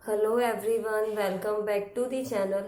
Hello everyone, welcome back to the channel.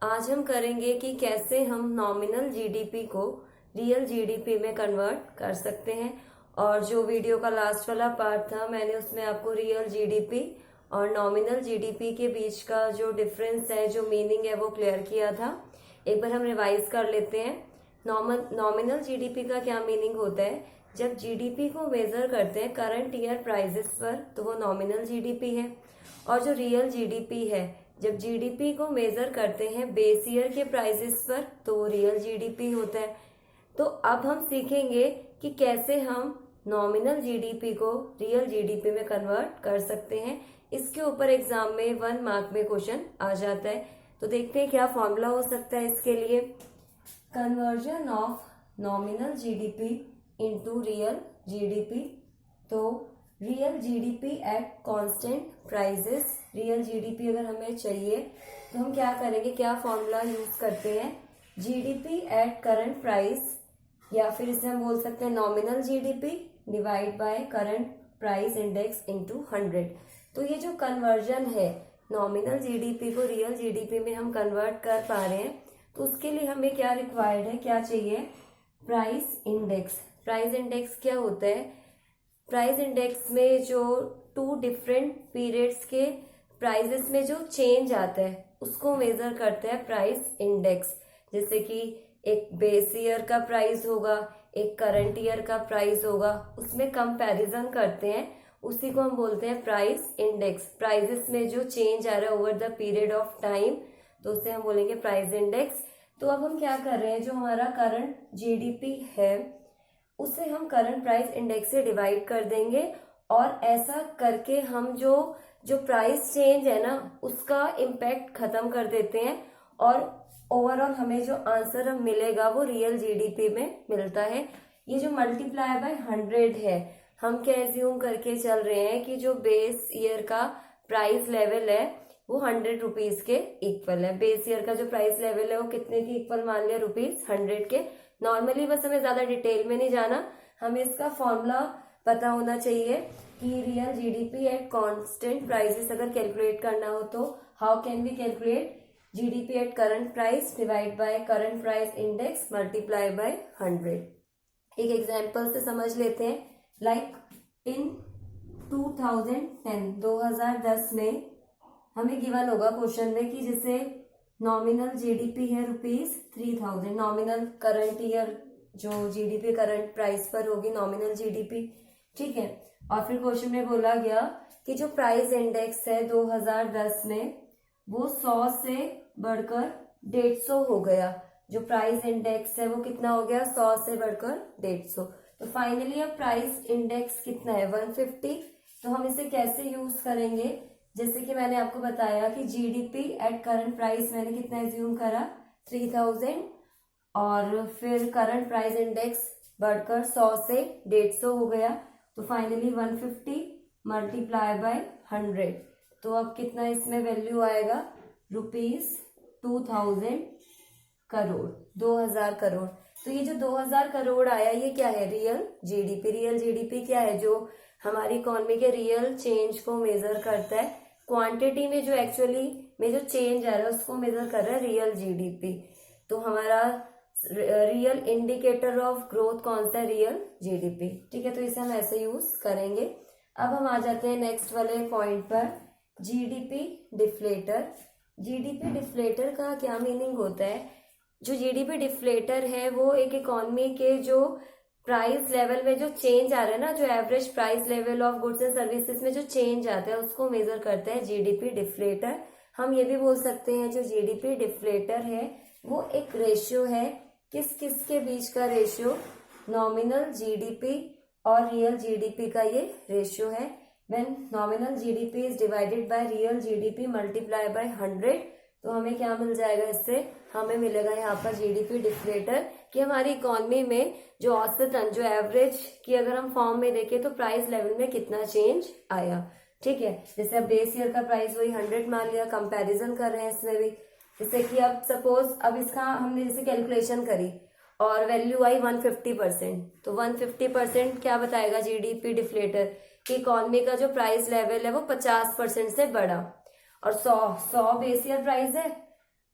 आज हम करेंगे कि कैसे हम नॉमिनल जीडीपी को रियल जीडीपी में कन्वर्ट कर सकते हैं। और जो वीडियो का लास्ट वाला पार्ट था, मैंने उसमें आपको रियल जीडीपी और नॉमिनल जीडीपी के बीच का जो डिफरेंस है, जो मीनिंग है, वो क्लियर किया था। एक बार हम रिवाइज कर लेते हैं। नॉमिनल जीडीपी का क्या मीनिंग होता है? जब जीडीपी को मेजर करते हैं करंट ईयर प्राइसेस पर, तो वो नॉमिनल जीडीपी है। और जो रियल जीडीपी है, जब जीडीपी को मेजर करते हैं बेस ईयर के प्राइसेस पर, तो वो रियल जीडीपी होता है। तो अब हम सीखेंगे कि कैसे हम नॉमिनल जीडीपी को रियल जीडीपी में कन्वर्ट कर सकते हैं। इसके ऊपर एग्जाम में 1 मार्क में क्वेश्चन आ जाता है। तो देखते हैं क्या फॉर्मूला हो सकता है इसके लिए। Conversion of nominal GDP into real GDP. तो real GDP at constant prices, real GDP अगर हमें चाहिए तो हम क्या करेंगे, क्या फॉर्मूला यूज करते हैं? जीडीपी एट करंट प्राइस, या फिर इसे हम बोल सकते हैं nominal GDP divide by current price index into 100। तो ये जो कन्वर्जन है, नॉमिनल जीडीपी को रियल जीडीपी में हम कन्वर्ट कर पा रहे हैं, तो उसके लिए हमें क्या रिक्वायर्ड है, क्या चाहिए? Price index. प्राइस इंडेक्स क्या होता है? प्राइस इंडेक्स में जो 2 डिफरेंट पीरियड्स के प्राइसेस में जो चेंज आता है, उसको मेजर करते हैं प्राइस इंडेक्स। जैसे कि एक बेस ईयर का प्राइस होगा, एक करंट ईयर का प्राइस होगा, उसमें कंपैरिजन करते हैं, उसी को हम बोलते हैं प्राइस इंडेक्स। प्राइसेस में जो चेंज आ रहा है over the period of time, तो उसे हम बोलेंगे प्राइस इंडेक्स। तो अब हम क्या कर रहे हैं, जो हमारा करंट जीडीपी है उसे हम करंट प्राइस इंडेक्स से डिवाइड कर देंगे, और ऐसा करके हम जो जो प्राइस चेंज है ना, उसका इम्पैक्ट खत्म कर देते हैं, और ओवरऑल हमें जो आंसर हम मिलेगा वो रियल जीडीपी में मिलता है। ये जो मल्टीप्लाई बाय 100 है, हम क्या एज्यूम करके चल रहे हैं कि जो बेस ईयर का प्राइस लेवल है वो 100 रुपीज के इक्वल है। बेस ईयर का जो प्राइस लेवल है वो कितने के इक्वल मान लिया? ₹100 के। नॉर्मली बस हमें ज्यादा डिटेल में नहीं जाना, हमें इसका फॉर्मूला पता होना चाहिए कि real GDP at constant prices अगर कैलकुलेट करना हो तो how can we calculate? GDP at current price divide by current price index multiply by 100। एक एग्जांपल से समझ लेते हैं। लाइक इन 2010 में हमें गिवन होगा क्वेश्चन में कि जैसे नॉमिनल जीडीपी है ₹3000, नॉमिनल करंट ईयर जो जीडीपी करंट प्राइस पर होगी नॉमिनल जीडीपी, ठीक है। और फिर क्वेश्चन में बोला गया कि जो प्राइस इंडेक्स है 2010 में वो 100 से बढ़कर 150 हो गया। जो प्राइस इंडेक्स है वो कितना हो गया? 100 से बढ़कर 150। तो फाइनली अब प्राइस इंडेक्स कितना है? 150। तो हम इसे कैसे यूज करेंगे? जैसे कि मैंने आपको बताया कि जीडीपी एट करंट प्राइस मैंने कितना एज्यूम करा? 3000, और फिर करंट प्राइस इंडेक्स बढ़कर 100 से 150 हो गया, तो फाइनली 150 मल्टीप्लाई बाय 100। तो अब कितना इसमें वैल्यू आएगा? ₹2000 करोड़, 2000 करोड़। तो ये जो 2000 करोड़ आया, ये क्या है? Real GDP. रियल जीडीपी क्या है? जो हमारी इकोनॉमी के रियल चेंज को मेजर करता है। क्वांटिटी में जो एक्चुअली में जो चेंज आ रहा है उसको मेजर कर रहा है रियल जीडीपी। तो हमारा रियल इंडिकेटर ऑफ ग्रोथ कौन सा है? रियल जीडीपी, ठीक है। तो इसे हम ऐसे यूज करेंगे। अब हम आ जाते हैं नेक्स्ट वाले पॉइंट पर, जीडीपी डिफ्लेटर। जीडीपी डिफ्लेटर का क्या मीनिंग होता है? जो जीडीपी डिफ्लेटर है वो एक इकोनॉमी के जो प्राइस लेवल में जो चेंज आ रहा है ना, जो average price level of goods and services में जो चेंज आता है उसको मेजर करता है जीडीपी डिफ्लेटर। हम ये भी बोल सकते हैं जो जीडीपी डिफ्लेटर है वो एक रेशियो है। किस किस के बीच का रेशियो? नॉमिनल जीडीपी और रियल जीडीपी का ये रेशियो है। When nominal GDP is divided by real GDP multiply by 100, तो हमें क्या मिल जाएगा? इससे हमें मिलेगा यहाँ पर जीडीपी डिफ्लेटर, कि हमारी इकोनॉमी में जो औसतन, जो एवरेज की अगर हम फॉर्म में देखें तो प्राइस लेवल में कितना चेंज आया, ठीक है। जैसे अब बेस ईयर का प्राइस वही 100 मान लिया, कंपैरिजन कर रहे हैं इसमें भी। जैसे कि अब सपोज अब इसका हमने जैसे कैलकुलेशन करी और वैल्यू आई 150%, तो 150% क्या बताएगा जीडीपी डिफ्लेटर? कि इकोनॉमी का जो प्राइस लेवल है वो 50% से बढ़ा। और 100 बेस ईयर प्राइस है,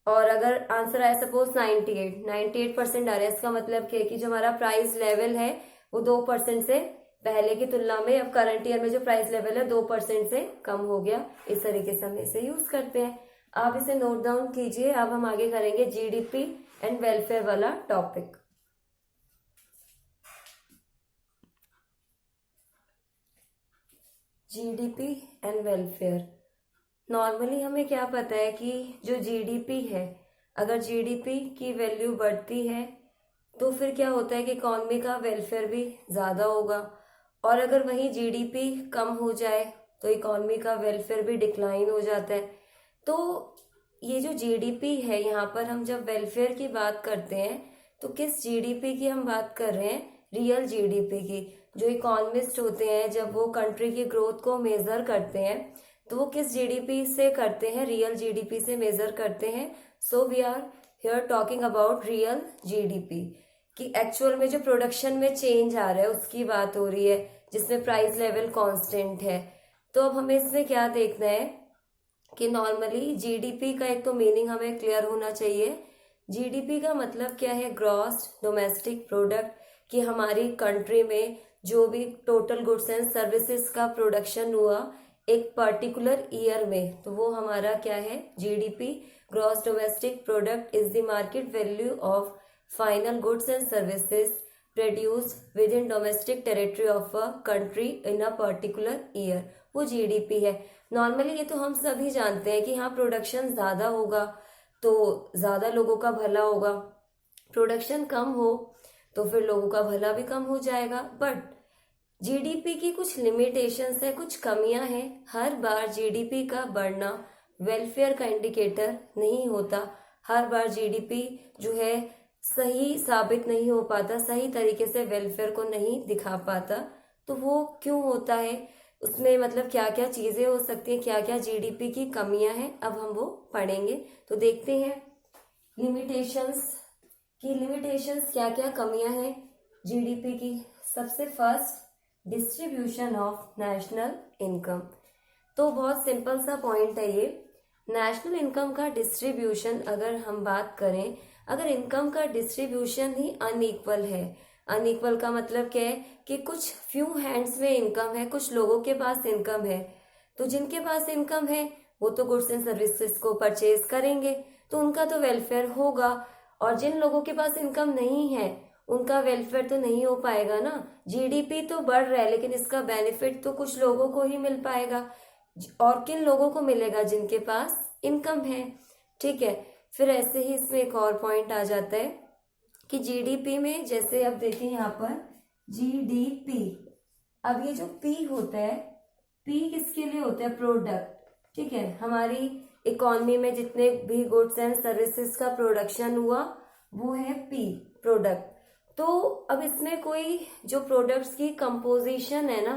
और अगर आंसर आया सपोज 98% आ रहा है, इसका मतलब क्या है कि जो हमारा प्राइस लेवल है वो 2% से पहले की तुलना में अब करंट ईयर में जो प्राइस लेवल है 2% से कम हो गया। इस तरीके से हम इसे यूज करते हैं। आप इसे नोट डाउन कीजिए। अब हम आगे करेंगे जीडीपी एंड वेलफेयर वाला topic. GDP and welfare. Normally हमें क्या पता है कि जो जीडीपी है, अगर जीडीपी की वैल्यू बढ़ती है तो फिर क्या होता है कि इकोनॉमी का वेलफेयर भी ज्यादा होगा, और अगर वही जीडीपी कम हो जाए तो इकोनॉमी का वेलफेयर भी डिक्लाइन हो जाता है। तो ये जो जीडीपी है, यहाँ पर हम जब वेलफेयर की बात करते हैं तो किस जीडीपी की हम बात कर रहे हैं? रियल जीडीपी की। जो इकोनॉमिस्ट होते हैं जब वो कंट्री की ग्रोथ को मेजर करते हैं तो वो किस जीडीपी से करते हैं? रियल जीडीपी से मेजर करते हैं। So we are here talking about real GDP, कि एक्चुअल में जो प्रोडक्शन में चेंज आ रहा है उसकी बात हो रही है, जिसमें प्राइस लेवल कांस्टेंट है। तो अब हमें इसमें क्या देखना है कि नॉर्मली जीडीपी का एक तो मीनिंग हमें क्लियर होना चाहिए। जीडीपी का मतलब क्या है? ग्रॉस डोमेस्टिक प्रोडक्ट, कि हमारी कंट्री में जो भी टोटल गुड्स एंड सर्विसेज का प्रोडक्शन हुआ एक पर्टिकुलर ईयर में, तो वो हमारा क्या है? GDP. Gross domestic product is the market value of final goods and services produced with in domestic territory of a country in a particular year, वो जीडीपी है। नॉर्मली ये तो हम सभी जानते हैं कि हाँ, प्रोडक्शन ज्यादा होगा तो ज्यादा लोगों का भला होगा, प्रोडक्शन कम हो तो फिर लोगों का भला भी कम हो जाएगा। बट जीडीपी की कुछ लिमिटेशंस है, कुछ कमियां हैं। हर बार जीडीपी का बढ़ना वेलफेयर का इंडिकेटर नहीं होता। हर बार जीडीपी जो है सही साबित नहीं हो पाता, सही तरीके से वेलफेयर को नहीं दिखा पाता। तो वो क्यों होता है? उसमें मतलब क्या क्या चीजें हो सकती हैं, क्या क्या जीडीपी की कमियां हैं, अब हम वो पढ़ेंगे। तो देखते हैं लिमिटेशंस क्या क्या कमियां हैं जीडीपी की। सबसे first, distribution of national income. तो बहुत सिंपल सा पॉइंट है ये। नेशनल इनकम का डिस्ट्रीब्यूशन अगर हम बात करें, अगर इनकम का डिस्ट्रीब्यूशन ही अनइक्वल है, अनइक्वल का मतलब क्या है कि कुछ फ्यू हैंड्स में इनकम है, कुछ लोगों के पास इनकम है, तो जिनके पास इनकम है वो तो गुड्स एंड सर्विसेज को परचेज करेंगे तो उनका तो वेलफेयर होगा, और जिन लोगों के पास इनकम नहीं है उनका वेलफेयर तो नहीं हो पाएगा ना। जीडीपी तो बढ़ रहा है लेकिन इसका बेनिफिट तो कुछ लोगों को ही मिल पाएगा, और किन लोगों को मिलेगा? जिनके पास इनकम है। ठीक है, फिर ऐसे ही इसमें एक और पॉइंट आ जाता है कि जीडीपी में, जैसे अब देखें यहाँ पर जीडीपी, अब ये जो पी होता है, पी किसके लिए होता है? प्रोडक्ट। ठीक है, हमारी इकोनॉमी में जितने भी गुड्स एंड सर्विसेज का प्रोडक्शन हुआ वो है पी, प्रोडक्ट। तो अब इसमें कोई जो प्रोडक्ट्स की कंपोजिशन है ना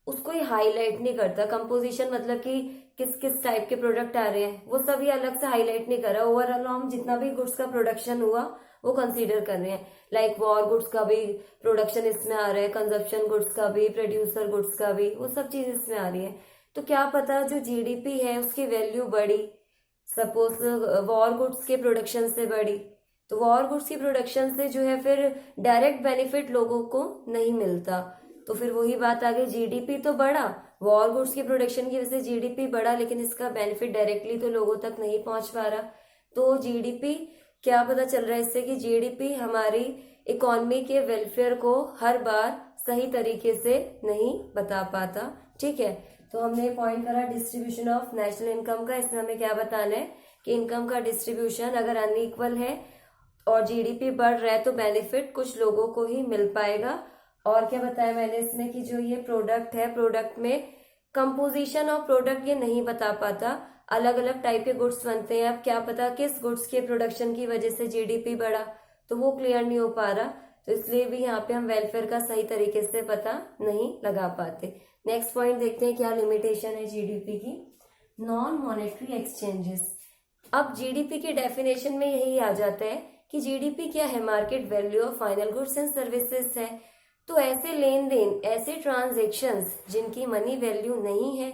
उसको ही हाईलाइट नहीं करता। कंपोजिशन मतलब कि किस किस टाइप के प्रोडक्ट आ रहे हैं वो सभी अलग से हाईलाइट नहीं कर रहा। ओवरऑल हम जितना भी गुड्स का प्रोडक्शन हुआ वो कंसीडर कर रहे हैं। लाइक वॉर गुड्स का भी प्रोडक्शन इसमें आ रहा है, कंजप्शन गुड्स का भी, प्रोड्यूसर गुड्स का भी, वो सब चीज इसमें आ रही है। तो क्या पता जो जीडीपी है उसकी वैल्यू बढ़ी, सपोज वॉर गुड्स के प्रोडक्शन से बढ़ी, तो वॉर गुड्स की प्रोडक्शन से जो है फिर डायरेक्ट बेनिफिट लोगों को नहीं मिलता। तो फिर वही बात आ गई, जीडीपी तो बढ़ा, वॉर गुड्स की प्रोडक्शन की वजह से जीडीपी बढ़ा, लेकिन इसका बेनिफिट डायरेक्टली तो लोगों तक नहीं पहुंच पा रहा। तो जीडीपी, क्या पता चल रहा है इससे कि जीडीपी हमारी इकोनॉमी के वेलफेयर को हर बार सही तरीके से नहीं बता पाता। ठीक है, तो हमने पॉइंट करा डिस्ट्रीब्यूशन ऑफ नेशनल इनकम का। इसमें हमें क्या बताना है कि इनकम का डिस्ट्रीब्यूशन अगर अनइक्वल है और जीडीपी बढ़ रहा है तो बेनिफिट कुछ लोगों को ही मिल पाएगा। और क्या बताया मैंने इसमें कि जो ये प्रोडक्ट है, प्रोडक्ट में कंपोजिशन ऑफ प्रोडक्ट ये नहीं बता पाता, अलग अलग टाइप के गुड्स बनते हैं। अब क्या पता किस गुड्स के प्रोडक्शन की वजह से जीडीपी बढ़ा, तो वो क्लियर नहीं हो पा रहा। तो इसलिए भी यहाँ पे हम वेलफेयर का सही तरीके से पता नहीं लगा पाते। नेक्स्ट पॉइंट देखते हैं क्या लिमिटेशन है जीडीपी की। Non monetary exchanges. अब जीडीपी की डेफिनेशन में यही आ जाता है कि जीडीपी क्या है? Market value of final goods and services है। तो ऐसे लेन देन, ऐसे ट्रांजेक्शन्स जिनकी मनी वैल्यू नहीं है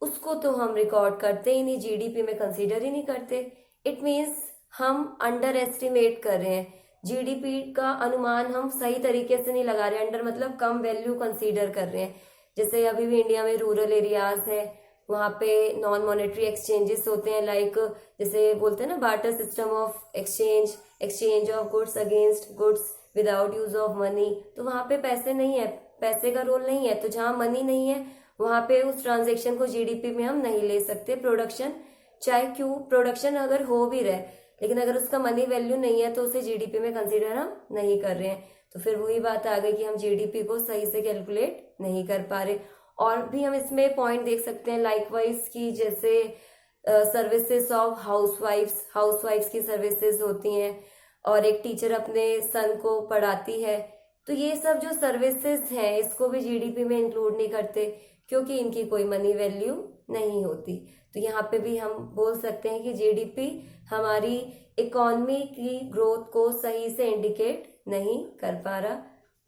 उसको तो हम रिकॉर्ड करते ही नहीं, जीडीपी में कंसीडर ही नहीं करते। इट मीन्स हम अंडर एस्टिमेट कर रहे हैं, जीडीपी का अनुमान हम सही तरीके से नहीं लगा रहे। अंडर मतलब कम वैल्यू कंसीडर कर रहे हैं। जैसे अभी भी इंडिया में रूरल एरियाज है, वहां पे नॉन मॉनेटरी एक्सचेंजेस होते हैं, लाइक जैसे बोलते हैं ना barter system of exchange of goods against goods without use of money. तो वहां पे पैसे नहीं है, पैसे का रोल नहीं है, तो जहां मनी नहीं है वहां पे उस ट्रांजेक्शन को जीडीपी में हम नहीं ले सकते। प्रोडक्शन चाहे क्यों प्रोडक्शन अगर हो भी रहे, लेकिन अगर उसका मनी वैल्यू नहीं है तो उसे जीडीपी में कंसीडर हम नहीं कर रहे हैं। तो फिर वही बात आ गई कि हम जीडीपी को सही से कैलकुलेट नहीं कर पा रहे। और भी हम इसमें पॉइंट देख सकते हैं लाइकवाइज की, जैसे सर्विसेज ऑफ हाउसवाइफ्स की सर्विसेज होती हैं, और एक टीचर अपने सन को पढ़ाती है। तो ये सब जो सर्विसेज हैं इसको भी जीडीपी में इंक्लूड नहीं करते, क्योंकि इनकी कोई मनी वैल्यू नहीं होती। तो यहाँ पे भी हम बोल सकते हैं कि जीडीपी हमारी इकोनॉमी की ग्रोथ को सही से इंडिकेट नहीं कर पा रहा।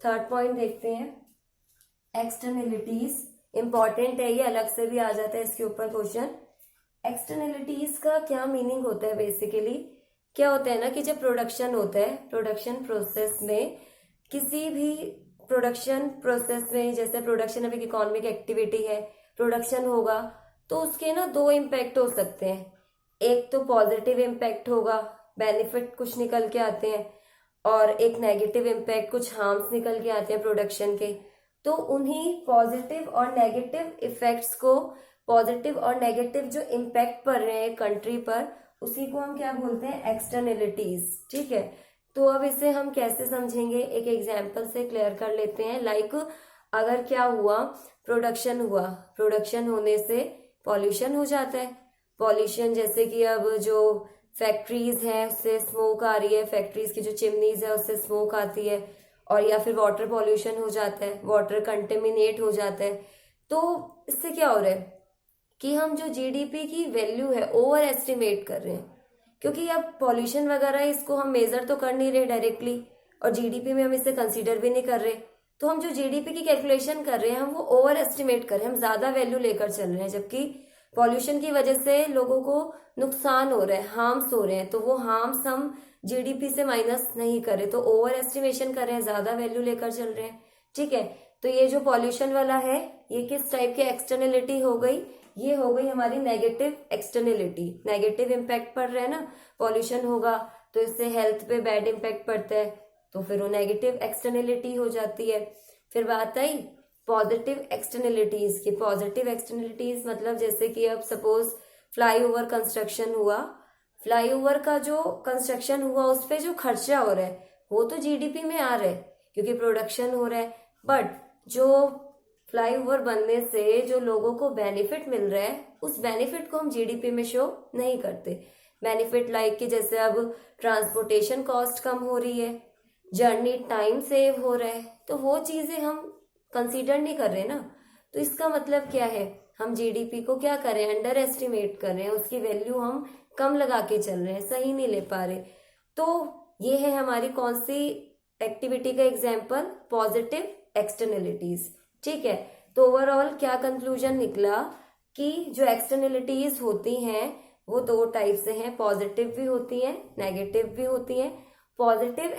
थर्ड पॉइंट देखते हैं, एक्सटर्नलिटीज। इंपॉर्टेंट है, ये अलग से भी आ जाता है इसके ऊपर क्वेश्चन। एक्सटर्नलिटीज का क्या मीनिंग होता है? बेसिकली क्या होता है ना कि जब प्रोडक्शन होता है, प्रोडक्शन प्रोसेस में, किसी भी प्रोडक्शन प्रोसेस में, जैसे प्रोडक्शन अब एक इकोनॉमिक एक्टिविटी है, प्रोडक्शन होगा तो उसके ना दो इम्पैक्ट हो सकते हैं। एक तो पॉजिटिव इम्पैक्ट होगा, बेनिफिट कुछ निकल के आते हैं, और एक नेगेटिव इम्पैक्ट, कुछ हार्म्स निकल के आते हैं प्रोडक्शन के। तो उन्हीं पॉजिटिव और नेगेटिव इफेक्ट्स को, पॉजिटिव और नेगेटिव जो इम्पैक्ट पड़ रहे हैं कंट्री पर, उसी को हम क्या बोलते हैं? एक्सटर्नलिटीज। ठीक है, तो अब इसे हम कैसे समझेंगे, एक एग्जाम्पल से क्लियर कर लेते हैं। लाइक अगर क्या हुआ, प्रोडक्शन हुआ, प्रोडक्शन होने से पॉल्यूशन हो जाता है। पॉल्यूशन जैसे कि अब जो फैक्ट्रीज हैं उससे स्मोक आ रही है, फैक्ट्रीज की जो चिमनीज है उससे स्मोक आती है, और या फिर वाटर पॉल्यूशन हो जाता है, वाटर कंटेमिनेट हो जाता है। तो इससे क्या हो रहा है कि हम जो जीडीपी की वैल्यू है ओवर एस्टिमेट कर रहे हैं, क्योंकि अब पॉल्यूशन वगैरह इसको हम मेजर तो कर नहीं रहे डायरेक्टली, और जीडीपी में हम इसे कंसीडर भी नहीं कर रहे। तो हम जो जीडीपी की कैलकुलेशन कर रहे हैं हम वो ओवर एस्टिमेट कर रहे हैं, हम ज्यादा वैल्यू लेकर चल रहे हैं, जबकि पॉल्यूशन की वजह से लोगों को नुकसान हो रहा है, हार्म्स हो रहे हैं, तो वो हार्म्स हम जीडीपी से माइनस नहीं करे, तो ओवर एस्टिमेशन कर रहे हैं, ज्यादा वैल्यू लेकर चल रहे हैं। ठीक है, तो ये जो पॉल्यूशन वाला है ये किस टाइप की एक्सटर्नलिटी हो गई? ये हो गई हमारी नेगेटिव एक्सटर्नलिटी। नेगेटिव इम्पैक्ट पड़ रहा है ना, पॉल्यूशन होगा तो इससे हेल्थ पे बैड इम्पैक्ट पड़ता है, तो फिर वो नेगेटिव एक्सटर्नलिटी हो जाती है। फिर बात आई पॉजिटिव एक्सटर्नलिटीज की। पॉजिटिव एक्सटर्नलिटीज मतलब जैसे कि अब सपोज फ्लाईओवर कंस्ट्रक्शन हुआ, फ्लाईओवर का जो कंस्ट्रक्शन हुआ उस पर जो खर्चा हो रहा है वो तो जीडीपी में आ रहा है क्योंकि प्रोडक्शन हो रहा है, बट जो फ्लाईओवर बनने से जो लोगों को बेनिफिट मिल रहा है उस बेनिफिट को हम जीडीपी में शो नहीं करते। बेनिफिट लाइक कि जैसे अब ट्रांसपोर्टेशन कॉस्ट कम हो रही है, जर्नी टाइम सेव हो रहा है, तो वो चीजें हम कंसीडर नहीं कर रहे ना। तो इसका मतलब क्या है, हम जीडीपी को क्या कर रहे हैं? अंडर एस्टिमेट कर रहे हैं, उसकी वैल्यू हम कम लगा के चल रहे हैं, सही नहीं ले पा रहे। तो ये है हमारी कौन सी एक्टिविटी का एग्जाम्पल? Positive externalities. ठीक है, तो ओवरऑल क्या कंक्लूजन निकला कि जो एक्सटर्नलिटीज होती हैं वो दो टाइप से हैं, पॉजिटिव भी होती हैं, नेगेटिव भी होती हैं। पॉजिटिव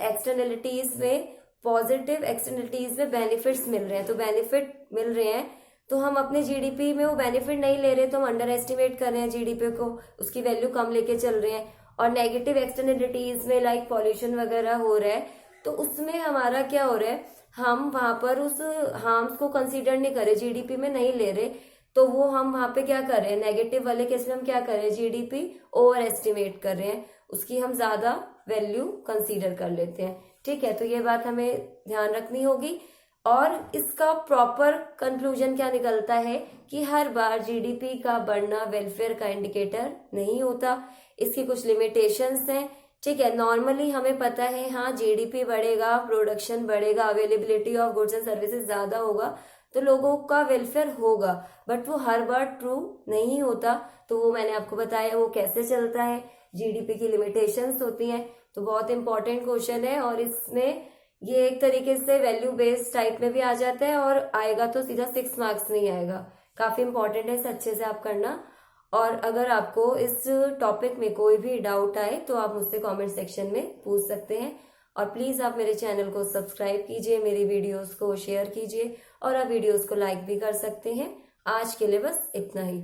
एक्सटर्नलिटीज में बेनिफिट्स मिल रहे हैं, तो बेनिफिट मिल रहे हैं तो हम अपने जीडीपी में वो बेनिफिट नहीं ले रहे, तो हम अंडर एस्टिमेट कर रहे हैं जीडीपी को, उसकी वैल्यू कम लेके चल रहे हैं। और नेगेटिव एक्सटर्नलिटीज में लाइक पॉल्यूशन वगैरह हो रहा है, तो उसमें हमारा क्या हो रहा है, हम वहां पर उस हार्म्स को कंसीडर नहीं कर रहे, जीडीपी में नहीं ले रहे, तो वो हम वहां पे क्या कर रहे हैं? नेगेटिव वाले केस में हम क्या कर रहे हैं? जीडीपी ओवर एस्टिमेट कर रहे हैं, उसकी हम ज्यादा वैल्यू कंसीडर कर लेते हैं। ठीक है, तो ये बात हमें ध्यान रखनी होगी। और इसका प्रॉपर कंक्लूजन क्या निकलता है कि हर बार जीडीपी का बढ़ना वेलफेयर का इंडिकेटर नहीं होता, इसकी कुछ लिमिटेशंस हैं। ठीक है, नॉर्मली हमें पता है हाँ जीडीपी बढ़ेगा, प्रोडक्शन बढ़ेगा, availability of goods and services ज्यादा होगा तो लोगों का वेलफेयर होगा, बट वो हर बार ट्रू नहीं होता। तो वो मैंने आपको बताया वो कैसे चलता है, जीडीपी की लिमिटेशंस होती हैं। तो बहुत इंपॉर्टेंट क्वेश्चन है, और इसमें ये एक तरीके से वैल्यू बेस्ड टाइप में भी आ जाता है, और आएगा तो सीधा 6 मार्क्स नहीं आएगा। काफी इंपॉर्टेंट है, इसे अच्छे से आप करना। और अगर आपको इस टॉपिक में कोई भी डाउट आए तो आप मुझसे कमेंट सेक्शन में पूछ सकते हैं। और प्लीज आप मेरे चैनल को सब्सक्राइब कीजिए, मेरी वीडियोस को शेयर कीजिए और आप वीडियोस को लाइक भी कर सकते हैं। आज के लिए बस इतना ही।